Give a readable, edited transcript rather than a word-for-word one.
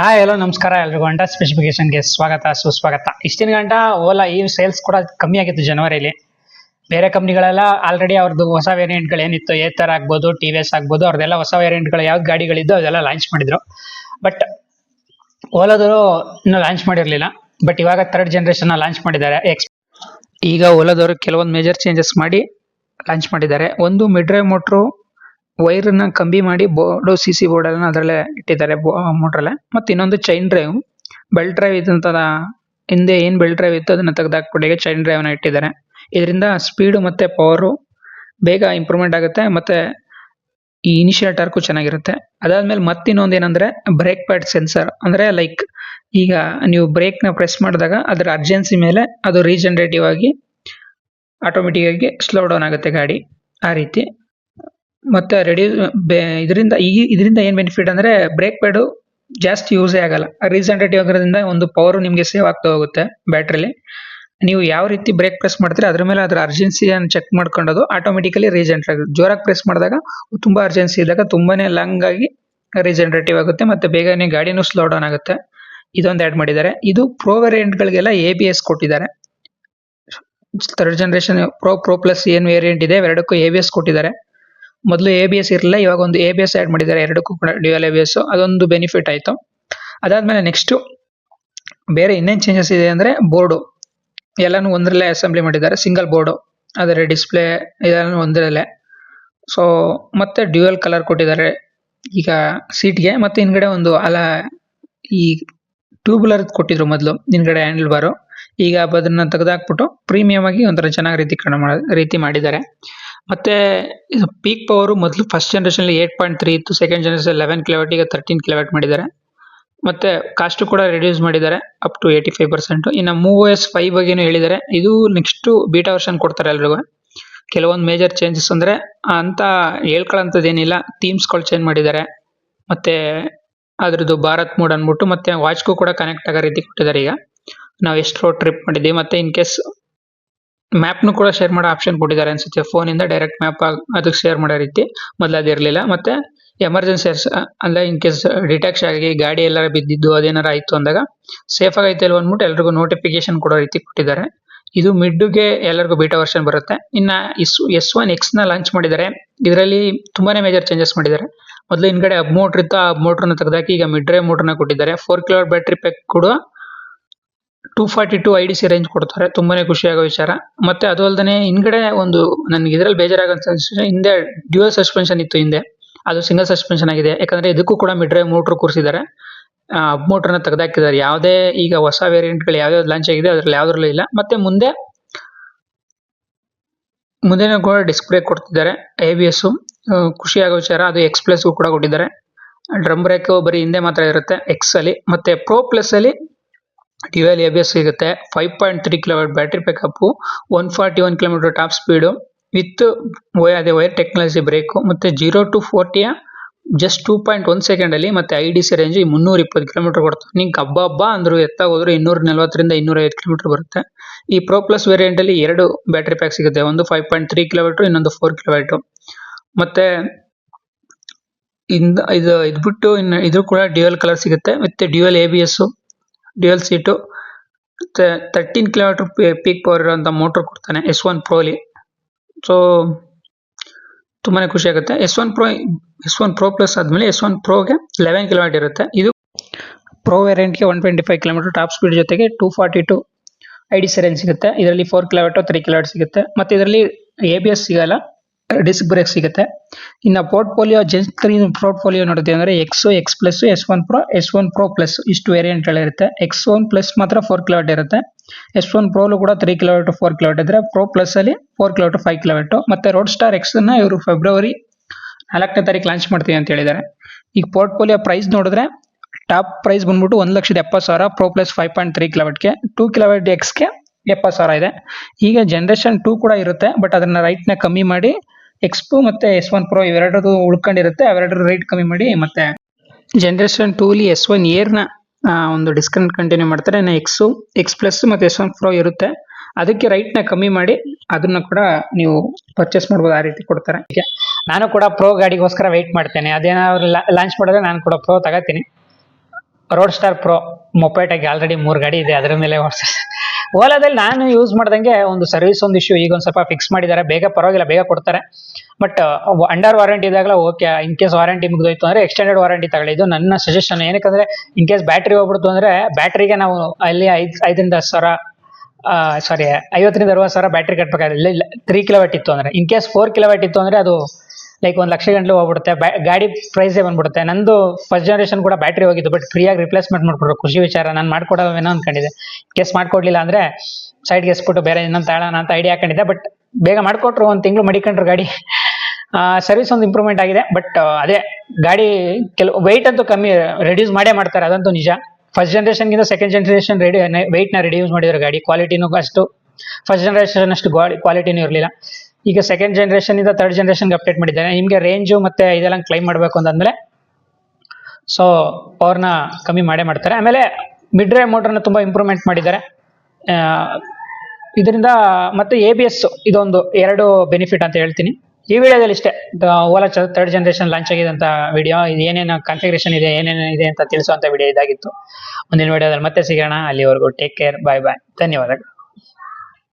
Hi hello ನಮಸ್ಕಾರ ಎಲ್ರಿಗೂ ಹೊಂಡಾ ಸ್ಪೆಸಿಫಿಕೇಶನ್ಗೆ ಸ್ವಾಗತ ಸುಸ್ವಾಗತ. ಇಷ್ಟಿನ ಗಂಟ ಓಲಾ ಈ ಸೇಲ್ಸ್ ಕೂಡ ಕಮ್ಮಿ ಆಗಿತ್ತು ಜನವರಿಲಿ. ಬೇರೆ ಕಂಪ್ನಿಗಳೆಲ್ಲ ಆಲ್ರೆಡಿ ಅವ್ರದ್ದು ಹೊಸ ವೇರಿಯಂಟ್ಗಳು ಏನಿತ್ತು ಏತರ್ ಆಗ್ಬೋದು ಟಿ ವಿ ಎಸ್ ಆಗ್ಬೋದು ಅವ್ರದ್ದೆಲ್ಲ ಹೊಸ ವೇರಿಯಂಟ್ಗಳು ಯಾವ್ದು ಗಾಡಿಗಳಿದ್ದು ಅದೆಲ್ಲ ಲಾಂಚ್ ಮಾಡಿದ್ರು. ಬಟ್ ಓಲಾದವರು ಇನ್ನೂ ಲಾಂಚ್ ಮಾಡಿರಲಿಲ್ಲ. ಬಟ್ ಇವಾಗ ಥರ್ಡ್ ಜನರೇಷನ್ ಲಾಂಚ್ ಮಾಡಿದ್ದಾರೆ. ಈಗ ಓಲಾದವರು ಕೆಲವೊಂದು ಮೇಜರ್ ಚೇಂಜಸ್ ಮಾಡಿ ಲಾಂಚ್ ಮಾಡಿದ್ದಾರೆ. ಒಂದು ಮಿಡ್ ಡ್ರೈವ್ ಮೋಟ್ರು ವೈರನ್ನ ಕಂಬಿ ಮಾಡಿ ಬೋರ್ಡು ಸಿ ಸಿ ಬೋರ್ಡ್ ಅನ್ನ ಅದರಲ್ಲೇ ಇಟ್ಟಿದ್ದಾರೆ ಮೋಟ್ರಲ್ಲೇ. ಮತ್ತೆ ಇನ್ನೊಂದು ಚೈನ್ ಡ್ರೈವ್ ಬೆಲ್ಟ್ ಡ್ರೈವ್ ಇದ್ದಂತದ ಹಿಂದೆ ಏನ್ ಬೆಲ್ಟ್ ಡ್ರೈವ್ ಇತ್ತು ಅದನ್ನ ತೆಗೆದಾಕ್ಬಿಟ್ಟಿಗೆ ಚೈನ್ ಡ್ರೈವ್ ನ ಇಟ್ಟಿದ್ದಾರೆ. ಇದರಿಂದ ಸ್ಪೀಡ್ ಮತ್ತೆ ಪವರು ಬೇಗ ಇಂಪ್ರೂವ್ಮೆಂಟ್ ಆಗುತ್ತೆ ಮತ್ತೆ ಈ ಇನಿಷಿಯಲ್ ಟಾರ್ಕು ಚೆನ್ನಾಗಿರುತ್ತೆ. ಅದಾದ್ಮೇಲೆ ಮತ್ತಿನ್ನೊಂದು ಏನಂದ್ರೆ ಬ್ರೇಕ್ ಪ್ಯಾಡ್ ಸೆನ್ಸರ್. ಅಂದ್ರೆ ಲೈಕ್ ಈಗ ನೀವು ಬ್ರೇಕ್ ನ ಪ್ರೆಸ್ ಮಾಡಿದಾಗ ಅದರ ಅರ್ಜೆನ್ಸಿ ಮೇಲೆ ಅದು ರೀಜನರೇಟಿವ್ ಆಗಿ ಆಟೋಮೆಟಿಕ್ ಆಗಿ ಸ್ಲೋ ಡೌನ್ ಆಗುತ್ತೆ ಗಾಡಿ ಆ ರೀತಿ. ಮತ್ತೆ ಇದರಿಂದ ಏನ್ ಬೆನಿಫಿಟ್ ಅಂದ್ರೆ ಬ್ರೇಕ್ ಪ್ಯಾಡ್ ಜಾಸ್ತಿ ಯೂಸೇ ಆಗಲ್ಲ. ರೀಜನರೇಟಿವ್ ಆಗಿರೋದ್ರಿಂದ ಒಂದು ಪವರ್ ನಿಮಗೆ ಸೇವ್ ಆಗ್ತಾ ಹೋಗುತ್ತೆ ಬ್ಯಾಟ್ರಿಲಿ. ನೀವು ಯಾವ ರೀತಿ ಬ್ರೇಕ್ ಪ್ರೆಸ್ ಮಾಡ್ತೀರಾ ಅದ್ರ ಮೇಲೆ ಅದರ ಅರ್ಜೆನ್ಸಿಯನ್ನು ಚೆಕ್ ಮಾಡ್ಕೊಂಡು ಆಟೋಮೆಟಿಕಲಿ ರೀಜನರೇಟ್ ಆಗುತ್ತೆ. ಜೋರಾಗಿ ಪ್ರೆಸ್ ಮಾಡಿದಾಗ ತುಂಬಾ ಅರ್ಜೆನ್ಸಿ ಇದ್ದಾಗ ತುಂಬಾನೇ ಲಾಂಗ್ ಆಗಿ ರೀಜನರೇಟಿವ್ ಆಗುತ್ತೆ ಮತ್ತೆ ಬೇಗನೆ ಗಾಡಿನೂ ಸ್ಲೋ ಡೌನ್ ಆಗುತ್ತೆ. ಇದೊಂದು ಆಡ್ ಮಾಡಿದ್ದಾರೆ. ಇದು ಪ್ರೋ ವೇರಿಯಂಟ್ ಗಳಿಗೆಲ್ಲ ABS ಕೊಟ್ಟಿದ್ದಾರೆ. ಥರ್ಡ್ ಜನರೇಷನ್ ಪ್ರೋ ಪ್ಲಸ್ ಏನ್ ವೇರಿಯಂಟ್ ಇದೆ ಎರಡಕ್ಕೂ ABS ಕೊಟ್ಟಿದ್ದಾರೆ. ಮೊದಲು ABS ಇರಲಿಲ್ಲ, ಇವಾಗ ಒಂದು ABS ಆಡ್ ಮಾಡಿದ್ದಾರೆ ಎರಡಕ್ಕೂ ಕೂಡ ಡ್ಯುಯಲ್ ABS. ಅದೊಂದು ಬೆನಿಫಿಟ್ ಆಯ್ತು. ಅದಾದ್ಮೇಲೆ ನೆಕ್ಸ್ಟ್ ಬೇರೆ ಇನ್ನೇನ್ ಚೇಂಜಸ್ ಇದೆ ಅಂದ್ರೆ ಬೋರ್ಡು ಎಲ್ಲಾನು ಒಂದರಲ್ಲೇ ಅಸೆಂಬ್ಲಿ ಮಾಡಿದ್ದಾರೆ. ಸಿಂಗಲ್ ಬೋರ್ಡು ಅದರ ಡಿಸ್ಪ್ಲೇ ಇದೆಲ್ಲ ಒಂದರಲ್ಲೇ. ಸೊ ಮತ್ತೆ ಡ್ಯುಯಲ್ ಕಲರ್ ಕೊಟ್ಟಿದ್ದಾರೆ ಈಗ ಸೀಟ್ಗೆ. ಮತ್ತೆ ಹಿಂದ್ಗಡೆ ಒಂದು ಈ ಟ್ಯೂಬುಲರ್ ಕೊಟ್ಟಿದ್ರು ಮೊದಲು ಹಿಂದ್ಗಡೆ ಹ್ಯಾಂಡಲ್ ಬಾರು. ಈಗ ಅದನ್ನ ತೆಗೆದಾಕ್ಬಿಟ್ಟು ಪ್ರೀಮಿಯಂ ಆಗಿ ಒಂಥರ ಚೆನ್ನಾಗಿ ರೀತಿ ಮಾಡಿದ್ದಾರೆ. ಮತ್ತೆ ಇದು ಪೀಕ್ ಪವರ್ ಮೊದಲು ಫಸ್ಟ್ ಜನರೇಷನ್ 8.3 ಇತ್ತು, ಸೆಕೆಂಡ್ ಜನರೇಷನ್ 11 ಕಿಲೋವಾಟ್, ಈಗ 13 ಕಿಲೋವಾಟ್ ಮಾಡಿದ್ದಾರೆ. ಮತ್ತೆ ಕಾಸ್ಟ್ ಕೂಡ ರಿಡ್ಯೂಸ್ ಮಾಡಿದ್ದಾರೆ ಅಪ್ ಟು 85%. ಇನ್ನು MovOS 5 ಬಗ್ಗೆನೂ ಹೇಳಿದ್ದಾರೆ. ಇದು ನೆಕ್ಸ್ಟ್ ಬೀಟಾ ವರ್ಷನ್ ಕೊಡ್ತಾರೆ ಎಲ್ರಿಗೂ. ಕೆಲವೊಂದು ಮೇಜರ್ ಚೇಂಜಸ್ ಅಂದ್ರೆ ಅಂತ ಹೇಳ್ಕೊಳ್ಳೋಂಥದ್ದೇನಿಲ್ಲ. ಥೀಮ್ಸ್ಗಳು ಚೇಂಜ್ ಮಾಡಿದ್ದಾರೆ ಮತ್ತೆ ಅದ್ರದ್ದು ಭಾರತ್ ಮೋಡ್ ಅನ್ಬಿಟ್ಟು ಮತ್ತೆ ವಾಚ್ಗೂ ಕೂಡ ಕನೆಕ್ಟ್ ಆಗೋ ರೀತಿ ಕೊಟ್ಟಿದ್ದಾರೆ. ಈಗ ನಾವು ಎಷ್ಟು ರೋಡ್ ಟ್ರಿಪ್ ಮಾಡಿದ್ದೀವಿ ಮತ್ತೆ ಇನ್ ಕೇಸ್ ಮ್ಯಾಪ್ನು ಕೂಡ ಶೇರ್ ಮಾಡೋ ಆಪ್ಷನ್ ಕೊಟ್ಟಿದ್ದಾರೆ ಅನ್ಸುತ್ತೆ. ಫೋನಿಂದ ಡೈರೆಕ್ಟ್ ಮ್ಯಾಪ್ ಅದಕ್ಕೆ ಶೇರ್ ಮಾಡೋ ರೀತಿ ಮೊದಲು ಅದಿರಲಿಲ್ಲ. ಮತ್ತೆ ಎಮರ್ಜೆನ್ಸಿ ಅಂದ್ರೆ ಇನ್ ಕೇಸ್ ಡಿಟೆಕ್ಟ್ ಆಗಿ ಗಾಡಿ ಎಲ್ಲಾರ ಬಿದ್ದಿದ್ದು ಅದೇನಾರ ಆಯ್ತು ಅಂದಾಗ ಸೇಫ್ ಆಗೈತೆ ಇಲ್ವ ಅಂದ್ಬಿಟ್ಟು ಎಲ್ರಿಗೂ ನೋಟಿಫಿಕೇಶನ್ ಕೊಡೋ ರೀತಿ ಕೊಟ್ಟಿದ್ದಾರೆ. ಇದು ಮಿಡ್ಗೆ ಎಲ್ಲರಿಗೂ ಬೀಟಾ ವರ್ಷನ್ ಬರುತ್ತೆ. ಇನ್ನ S1 X ನ ಲಾಂಚ್ ಮಾಡಿದ್ದಾರೆ. ಇದರಲ್ಲಿ ತುಂಬಾನೇ ಮೇಜರ್ ಚೇಂಜಸ್ ಮಾಡಿದ್ದಾರೆ. ಮೊದಲು ಹಿಂದ್ಗಡೆ ಹಬ್ ಮೋಟರ್ ಇತ್ತು, ಆ ಮೋಟರ್ನ ತೆಗೆದಾಕಿ ಈಗ ಮಿಡ್ ಡ್ರೈವ್ ಮೋಟರ್ನ ಕೊಟ್ಟಿದ್ದಾರೆ. 4 ಕಿಲೋವಾಟ್ ಬ್ಯಾಟ್ರಿ ಪ್ಯಾಕ್ ಕೂಡ 242 IDC ರೇಂಜ್ ಕೊಡ್ತಾರೆ. ತುಂಬಾನೇ ಖುಷಿಯಾಗೋ ವಿಚಾರ. ಮತ್ತೆ ಅದು ಅಲ್ಲದೆ ಹಿಂದ್ಗಡೆ ಒಂದು ನನ್ಗೆ ಇದ್ರಲ್ಲಿ ಬೇಜಾರಾಗೋ ಹಿಂದೆ ಡ್ಯೂಯಲ್ ಸಸ್ಪೆನ್ಷನ್ ಇತ್ತು ಹಿಂದೆ, ಅದು ಸಿಂಗಲ್ ಸಸ್ಪೆನ್ಷನ್ ಆಗಿದೆ. ಯಾಕಂದ್ರೆ ಇದಕ್ಕೂ ಕೂಡ ಮಿಡ್ ಡ್ರೈವ್ ಮೋಟರ್ ಕೂರಿಸಿದ್ದಾರೆ. ಹಬ್ ಮೋಟರ್ನ ತೆಗೆದಾಕಿದ್ದಾರೆ. ಯಾವುದೇ ಈಗ ಹೊಸ ವೇರಿಯಂಟ್ಗಳು ಯಾವ್ಯಾವ್ದು ಲಾಂಚ್ ಆಗಿದೆ ಅದ್ರಲ್ಲಿ ಯಾವ್ದ್ರಲ್ಲೂ ಇಲ್ಲ. ಮತ್ತೆ ಮುಂದೆ ಕೂಡ ಡಿಸ್ಕ್ ಬ್ರೇಕ್ ಕೊಡ್ತಿದ್ದಾರೆ ABS. ಖುಷಿಯಾಗೋ ವಿಚಾರ. ಅದು X ಪ್ಲಸ್ ಕೂಡ ಕೊಟ್ಟಿದ್ದಾರೆ. ಡ್ರಮ್ ಬ್ರೇಕ್ ಬರೀ ಹಿಂದೆ ಮಾತ್ರ ಇರುತ್ತೆ X ಅಲ್ಲಿ. ಮತ್ತೆ ಪ್ರೋ ಪ್ಲಸ್ ಅಲ್ಲಿ ಡ್ಯುಯಲ್ ABS ಸಿಗುತ್ತೆ. 5.3 kilowatt battery backup, 141 kilometre top speed with wire technology brake. ಮತ್ತೆ 0 to 40 ಜಸ್ಟ್ 2.1 ಸೆಕೆಂಡ್ ಅಲ್ಲಿ. ಮತ್ತೆ IDC ರೇಂಜ್ 320 ಕಿಲೋಮೀಟರ್ ಕೊಡ್ತಾರೆ. ನಿಂಗೆ ಹಬ್ಬ ಅಂದ್ರು ಎತ್ತ ಹೋದ್ರು 240 250 ಕಿಲೋಮೀಟರ್ ಬರುತ್ತೆ. ಈ ಪ್ರೋ ಪ್ಲಸ್ ವೇರಿಯಂಟ್ ಅಲ್ಲಿ ಎರಡು ಬ್ಯಾಟ್ರಿ ಪ್ಯಾಕ್ ಸಿಗುತ್ತೆ. ಒಂದು 5.3 ಕಿಲೋವಾಟ್, ಇನ್ನೊಂದು 4 ಕಿಲೋವಾಟ್. ಮತ್ತೆ ಇದು ಬಿಟ್ಟು ಇದು ಕೂಡ ಡ್ಯುಯಲ್ ಕಲರ್ ಸಿಗುತ್ತೆ. ಮತ್ತೆ ಡ್ಯುಯಲ್ ABS, ಡ್ಯುಯಲ್ ಸೀಟು, ಮತ್ತೆ 13 ಕಿಲೋವಾಟ್ ಪೀಕ್ ಪವರ್ ಇರುವಂತ ಮೋಟರ್ ಕೊಡ್ತಾನೆ S1 ಪ್ರೋಲಿ. ಸೊ ತುಂಬಾನೇ ಖುಷಿ ಆಗುತ್ತೆ. S1 Pro ಪ್ಲಸ್ ಆದ್ಮೇಲೆ S1 Proಗೆ 11 ಕಿಲೋವಾಟ್ ಇರುತ್ತೆ. ಇದು ಪ್ರೋ ವೇರಿಯಂಟ್ಗೆ 125 ಕಿಲೋಮೀಟರ್ ಟಾಪ್ ಸ್ಪೀಡ್ ಜೊತೆಗೆ 242 IDC ರೇಂಜ್ ಸಿಗುತ್ತೆ. ಇದರಲ್ಲಿ 4 ಕಿಲೋವಾಟ್ 3 ಕಿಲೋವಾಟ್ ಸಿಗುತ್ತೆ. ಮತ್ತೆ ಇದರಲ್ಲಿ ABS ಸಿಗಲ್ಲ, ಡಿಸ್ಕ್ ಬ್ರೇಕ್ ಸಿಗುತ್ತೆ. ಇನ್ನು ಪೋರ್ಟ್ಫೋಲಿಯೋ ನೋಡುತ್ತೆ ಅಂದ್ರೆ X plus, S1 Pro plus ಇಷ್ಟು ವೇರಿಯಂಟ್ ಇರುತ್ತೆ. X1 ಪ್ಲಸ್ ಮಾತ್ರ 4 ಕಿಲೋವಾಟ್ ಇರುತ್ತೆ. S1 Pro ಕೂಡ 3 ಕಿಲೋವಾಟ್ 4 ಕಿಲೋವಾಟ್ ಇದ್ರೆ ಪ್ರೋ ಪ್ಲಸ್ ಅಲ್ಲಿ 4 ಕಿಲೋವಾಟ್ 5 ಕಿಲೋವಾಟ್. ಮತ್ತೆ ರೋಡ್ ಸ್ಟಾರ್ X ಅನ್ನ ಇವರು ಫೆಬ್ರವರಿ 4ನೇ ತಾರೀಕು ಲಾಂಚ್ ಮಾಡ್ತೀವಿ ಅಂತ ಹೇಳಿದ್ದಾರೆ. ಈಗ ಪೋರ್ಟ್ಫೋಲಿಯೋ ಪ್ರೈಸ್ ನೋಡಿದ್ರೆ ಟಾಪ್ ಪ್ರೈಸ್ ಬಂದ್ಬಿಟ್ಟು 1,70,000 ಪ್ರೋ ಪ್ಲಸ್ 5.3 ಕಿಲೋವಾಟ್ಗೆ. 2 ಕಿಲೋವಾಟ್ Xಗೆ 70,000 ಇದೆ. ಈಗ ಜನರೇಷನ್ 2 ಕೂಡ ಇರುತ್ತೆ, ಬಟ್ ಅದನ್ನ ರೈಟ್ ನ ಕಮ್ಮಿ ಮಾಡಿ X2 ಮತ್ತೆ S1 Pro ಇವೆರಡದು ಉಳ್ಕೊಂಡಿರುತ್ತೆ. ಅವೆರಡರ ರೇಟ್ ಕಮ್ಮಿ ಮಾಡಿ ಮತ್ತೆ ಜನರೇಷನ್ 2 ಅಲ್ಲಿ S1 Air ನ ಒಂದು ಡಿಸ್ಕೌಂಟ್ ಕಂಟಿನ್ಯೂ ಮಾಡ್ತಾರೆ. X ಪ್ಲಸ್ ಮತ್ತೆ S1 Pro ಇರುತ್ತೆ. ಅದಕ್ಕೆ ರೈಟ್ ನ ಕಮ್ಮಿ ಮಾಡಿ ಅದನ್ನ ಕೂಡ ನೀವು ಪರ್ಚೇಸ್ ಮಾಡಬಹುದು. ಆ ರೀತಿ ಕೊಡ್ತಾರೆ. ನಾನು ಕೂಡ ಪ್ರೋ ಗಾಡಿಗೋಸ್ಕರ ವೆಯ್ಟ್ ಮಾಡ್ತೇನೆ. ಅದೇನಾದ್ರು ಲಾಂಚ್ ಮಾಡಿದ್ರೆ ನಾನು ಕೂಡ ಪ್ರೋ ತಗೋತೀನಿ. ರೋಡ್ ಸ್ಟಾರ್ ಪ್ರೋ ಮೊಪೇಟಾಗಿ ಆಲ್ರೆಡಿ 3 ಗಾಡಿ ಇದೆ, ಅದರ ಮೇಲೆ ಓಲಾದಲ್ಲಿ ನಾನು ಯೂಸ್ ಮಾಡ್ದಂಗೆ ಒಂದು ಸರ್ವಿಸ್ ಒಂದು ಇಶ್ಯೂ ಈಗ ಒಂದು ಸ್ವಲ್ಪ ಫಿಕ್ಸ್ ಮಾಡಿದ್ದಾರೆ, ಬೇಗ ಪರವಾಗಿಲ್ಲ, ಬೇಗ ಕೊಡ್ತಾರೆ. ಬಟ್ ಅಂಡರ್ ವಾರಂಟಿ ಇದಾಗಲ ಓಕೆ, ಇನ್ ಕೇಸ್ ವಾರಂಟಿ ಮುಗಿದೋಯ್ತು ಅಂದ್ರೆ ಎಕ್ಸ್ಟೆಂಡೆಡ್ ವಾರಂಟಿ ತಗೊಳ್ಳಿ, ಇದು ನನ್ನ ಸಜೆಷನ್. ಏನಕ್ಕಂದ್ರೆ ಇನ್ ಕೇಸ್ ಬ್ಯಾಟ್ರಿ ಹೋಗ್ಬಿಡ್ತು ಅಂದ್ರೆ ಬ್ಯಾಟ್ರಿಗೆ ನಾವು ಅಲ್ಲಿ 5ರಿಂದ 10 ಸಾವಿರ ಸಾರಿ 50ರಿಂದ 60 ಸಾವಿರ ಬ್ಯಾಟ್ರಿ ಕಟ್ಬೇಕಾಗಿಲ್ಲ. 3 ಕಿಲೋವಾಟ್ ಇತ್ತು ಅಂದ್ರೆ, ಇನ್ ಕೇಸ್ 4 ಕಿಲೋವಾಟ್ ಇತ್ತು ಅಂದ್ರೆ ಅದು ಲೈಕ್ 1 ಲಕ್ಷ ಗಂಟಲು ಹೋಗ್ಬಿಡುತ್ತೆ, ಗಾಡಿ ಪ್ರೈಸೇ ಬಂದ್ಬಿಡುತ್ತೆ. ನಂದು ಫಸ್ಟ್ ಜನರೇಷನ್ ಕೂಡ ಬ್ಯಾಟ್ರಿ ಹೋಗಿದ್ದು, ಬಟ್ ಫ್ರೀಯಾಗಿ ರಿಪ್ಲೇಸ್ಮೆಂಟ್ ಮಾಡ್ಕೊಡ್ರು, ಖುಷಿ ವಿಚಾರ. ನಾನು ಮಾಡ್ಕೊಡೋವೇನೋ ಅನ್ಕೊಂಡಿದ್ದೆ, ಕೇಸ್ ಮಾಡ್ಕೊಡ್ಲಿಲ್ಲ ಅಂದ್ರೆ ಸೈಡ್ಗೆ ಎಸ್ಬಿಟ್ಟು ಬೇರೆ ಇನ್ನೊಂದು ತಾಳೋಣ ಅಂತ ಐಡಿಯಾ ಹಾಕೊಂಡಿದ್ದೆ. ಬಟ್ ಬೇಗ ಮಾಡ್ಕೊಟ್ರು, 1 ತಿಂಗಳು ಮಡಿಕೊಂಡ್ರು ಗಾಡಿ. ಸರ್ವಿಸ್ ಒಂದು ಇಂಪ್ರೂವ್ಮೆಂಟ್ ಆಗಿದೆ. ಬಟ್ ಅದೇ ಗಾಡಿ ಕೆಲವು ವೆಯ್ಟ್ ಅಂತೂ ಕಮ್ಮಿ ರೆಡ್ಯೂಸ್ ಮಾಡೇ ಮಾಡ್ತಾರೆ, ಅದಂತೂ ನಿಜ. ಫಸ್ಟ್ ಜನರೇಷನ್ಗಿಂತ ಸೆಕೆಂಡ್ ಜನರೇಷನ್ ವೆಯ್ಟ್ ನ ರಿಡ್ಯೂಸ್ ಮಾಡಿದ್ರು. ಗಾಡಿ ಕ್ವಾಲಿಟಿನೂ ಅಷ್ಟು ಫಸ್ಟ್ ಜನರೇಷನ್ ಅಷ್ಟು ಕ್ವಾಲಿಟಿನೂ ಇರಲಿಲ್ಲ. ಈಗ ಸೆಕೆಂಡ್ ಜನರೇಷನ್ ಇಂದ ಥರ್ಡ್ ಜನರೇಷನ್ಗೆ ಅಪ್ಡೇಟ್ ಮಾಡಿದ್ದಾರೆ. ನಿಮಗೆ ರೇಂಜು ಮತ್ತೆ ಇದೆಲ್ಲ ಕ್ಲೈಮ್ ಮಾಡಬೇಕು ಅಂತಂದ್ರೆ ಸೊ ಪವರ್ನ ಕಮ್ಮಿ ಮಾಡೇ ಮಾಡ್ತಾರೆ. ಆಮೇಲೆ ಮಿಡ್ ಡ್ರೈವ್ ಮೋಟರ್ನ ತುಂಬಾ ಇಂಪ್ರೂವ್ಮೆಂಟ್ ಮಾಡಿದ್ದಾರೆ ಇದರಿಂದ. ಮತ್ತೆ ABS ಇದೊಂದು 2 ಬೆನಿಫಿಟ್ ಅಂತ ಹೇಳ್ತೀನಿ. ಈ ವಿಡಿಯೋದಲ್ಲಿ ಇಷ್ಟೇ, ಓಲಾ ಥರ್ಡ್ ಜನರೇಷನ್ ಲಾಂಚ್ ಆಗಿದೆ ಅಂತ ವಿಡಿಯೋ, ಏನೇನು ಕಾನ್ಫಿಗರೇಷನ್ ಇದೆ, ಏನೇನು ಇದೆ ಅಂತ ತಿಳಿಸುವಂತ ವಿಡಿಯೋ ಇದಾಗಿತ್ತು. ಮುಂದಿನ ವಿಡಿಯೋದಲ್ಲಿ ಮತ್ತೆ ಸಿಗೋಣ. ಅಲ್ಲಿವರೆಗೂ ಟೇಕ್ ಕೇರ್, ಬಾಯ್ ಬಾಯ್, ಧನ್ಯವಾದಗಳು.